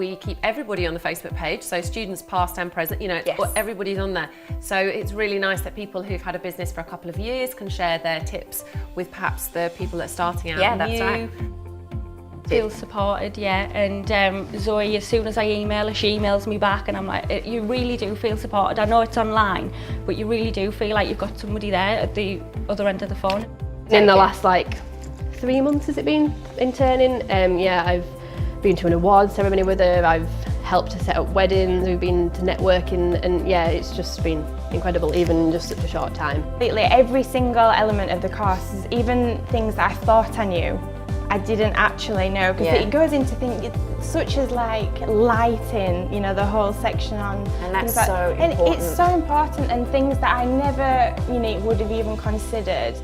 we keep everybody on the Facebook page, so students past and present, you know, Yes. everybody's on there. So it's really nice that people who've had a business for a couple of years can share their tips with perhaps the people that are starting out. Yeah, that's right. Feel supported, yeah, and Zoe, as soon as I email her, she emails me back, and I'm like, you really do feel supported. I know it's online, but you really do feel like you've got somebody there at the other end of the phone. In the last 3 months has it been interning, yeah, I've been to an awards ceremony with her, I've helped her set up weddings, we've been to networking, and yeah, it's just been incredible, even in just such a short time. Completely, every single element of the course, even things that I thought I knew, I didn't actually know, because it goes into things such as lighting, you know, the whole section on. And that's things so and important. it's so important, and things that I never, you know, would have even considered.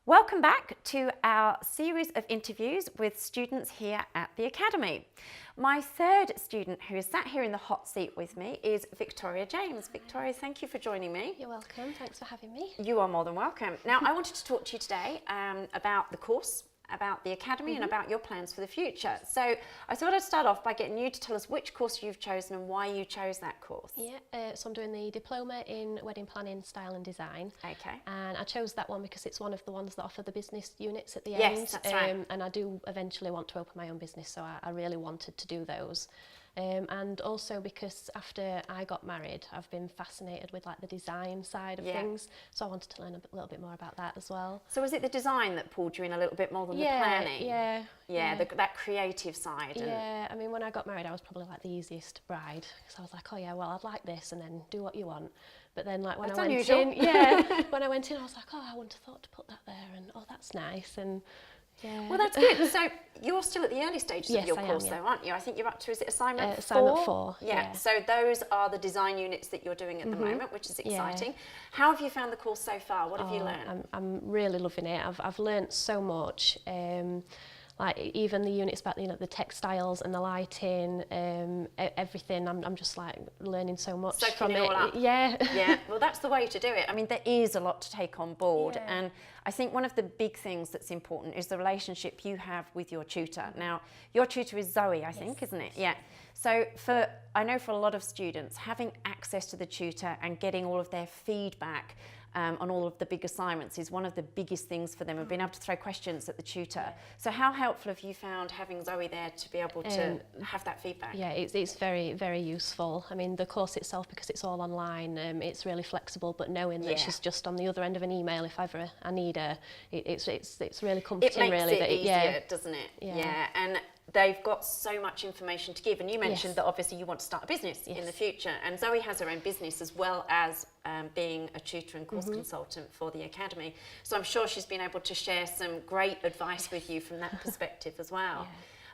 Welcome back to our series of interviews with students here at the Academy. My third student who is sat here in the hot seat with me is Victoria James. Victoria, thank you for joining me. You're welcome, thanks for having me. You are more than welcome. Now, I wanted to talk to you today about the course, about the Academy and about your plans for the future. So I thought I'd start off by getting you to tell us which course you've chosen and why you chose that course. Yeah, so I'm doing the Diploma in Wedding Planning, Style and Design. Okay. And I chose that one because it's one of the ones that offer the business units at the Yes, end. that's right. And I do eventually want to open my own business, so I really wanted to do those. And also because after I got married, I've been fascinated with the design side of things, so I wanted to learn a little bit more about that as well. So was it the design that pulled you in a little bit more than the planning? Yeah. That creative side. Yeah, I mean, when I got married, I was probably the easiest bride, because I was like, oh yeah, well, I'd like this, and then do what you want. But then when That's I went unusual. in, when I went in, I was like, oh, I wouldn't have thought to put that there, and oh, that's nice, and yeah. Well, that's good. So you're still at the early stages of Yes, your I am, course, yeah. though, aren't you? I think you're up to, is it assignment 4? Assignment 4, Yeah. yeah. So those are the design units that you're doing at the moment, which is exciting. How have you found the course so far? What have you learned? I'm really loving it. I've learnt so much. Even the units about the textiles and the lighting, everything. I'm just learning so much Soaking from it all up. Yeah. Yeah, well, that's the way to do it. I mean, there is a lot to take on board, Yeah. and I think one of the big things that's important is the relationship you have with your tutor. Now, your tutor is Zoe, I think, isn't it? Yeah. So I know for a lot of students, having access to the tutor and getting all of their feedback on all of the big assignments is one of the biggest things for them, and being able to throw questions at the tutor. So how helpful have you found having Zoe there to be able to have that feedback? Yeah, it's very, very useful. I mean, the course itself, because it's all online, it's really flexible, but knowing that she's just on the other end of an email if ever I need her, it's really comforting. It makes really, it easier, doesn't it? Yeah. And they've got so much information to give, and you mentioned Yes. that obviously you want to start a business in Yes. the future, and Zoe has her own business as well as being a tutor and course consultant for the Academy, so I'm sure she's been able to share some great advice with you from that perspective as well.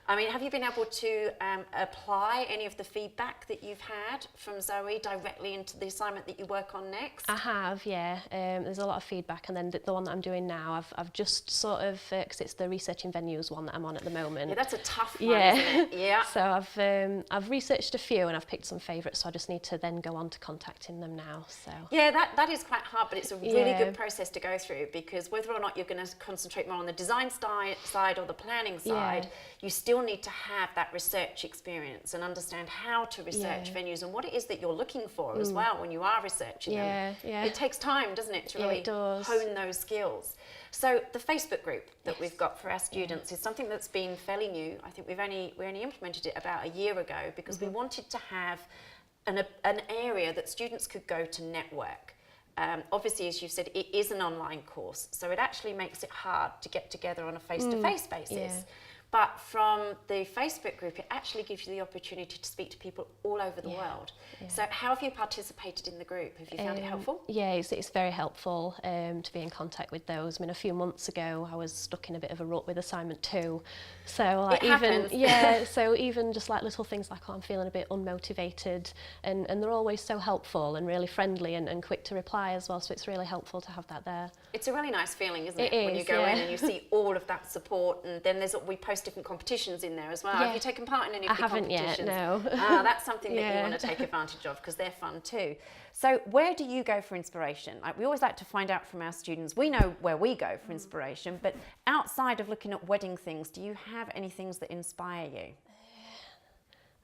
I mean, have you been able to apply any of the feedback that you've had from Zoe directly into the assignment that you work on next? I have, yeah. There's a lot of feedback, and then the one that I'm doing now, I've just sort of, because it's the researching venues one that I'm on at the moment. Yeah, that's a tough one, isn't it? Yeah. So I've researched a few, and I've picked some favourites, so I just need to then go on to contacting them now. So yeah, that is quite hard, but it's a really good process to go through, because whether or not you're going to concentrate more on the design side or the planning side, you still need to have that research experience and understand how to research venues and what it is that you're looking for as well when you are researching them. Yeah. It takes time, doesn't it, to Yeah, really it does. hone those skills. So the Facebook group that we've got for our students is something that's been fairly new. I think we only implemented it about a year ago, because we wanted to have an area that students could go to network. Obviously, as you've said, it is an online course, so it actually makes it hard to get together on a face-to-face basis. Yeah. But from the Facebook group, it actually gives you the opportunity to speak to people all over the world. Yeah. So how have you participated in the group? Have you found it helpful? Yeah, it's very helpful to be in contact with those. I mean, a few months ago, I was stuck in a bit of a rut with assignment 2. So It happens. so even just little things like, oh, I'm feeling a bit unmotivated, and they're always so helpful and really friendly and quick to reply as well. So it's really helpful to have that there. It's a really nice feeling, isn't it? It When you is, go yeah. in and you see all of that support, and then we post various different competitions in there as well. Yeah. Have you taken part in any of I the haven't competitions? yet, no. That's something that you want to take advantage of because they're fun too. So where do you go for inspiration? Like, we always like to find out from our students. We know where we go for inspiration, but outside of looking at wedding things, do you have any things that inspire you?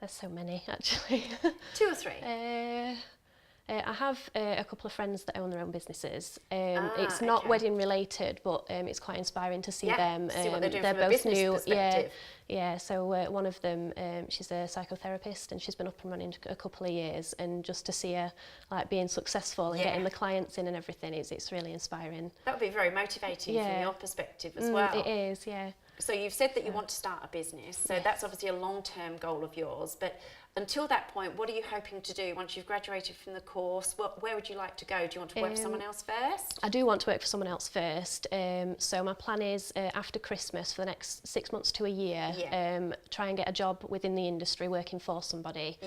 There's so many, actually. 2 or 3? I have a couple of friends that own their own businesses. It's not okay. wedding related, but it's quite inspiring to see them. See what they're doing they're from a both business new. perspective. Yeah. So one of them, she's a psychotherapist, and she's been up and running a couple of years. And just to see her like being successful and getting the clients in and everything, it's really inspiring. That would be very motivating from your perspective as well. It is, yeah. So you've said that you want to start a business, so that's obviously a long-term goal of yours, but until that point, what are you hoping to do once you've graduated from the course? Where would you like to go? Do you want to work for someone else first? I do want to work for someone else first. So my plan is after Christmas, for the next 6 months to a year, try and get a job within the industry working for somebody,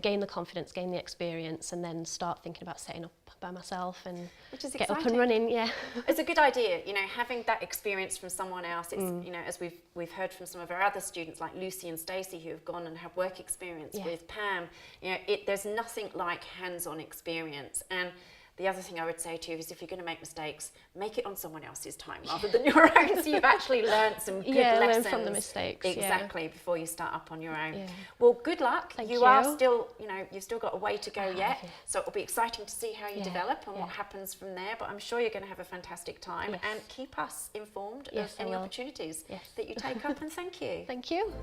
gain the confidence, gain the experience, and then start thinking about setting up by myself and get up and running. Yeah, it's a good idea, you know, having that experience from someone else. It's you know, as we've heard from some of our other students like Lucy and Stacey who have gone and have work experience with Pam. You know, there's nothing like hands-on experience. And the other thing I would say to you is, if you're going to make mistakes, make it on someone else's time rather than your own. So you've actually learned some good lessons. Learn from the mistakes. Exactly, before you start up on your own. Well, good luck. Thank you you. are still, you know, you've still got a way to go yet. Okay. So it'll be exciting to see how you develop and what happens from there. But I'm sure you're going to have a fantastic time. And keep us informed of any opportunities that you take up. And thank you. Thank you.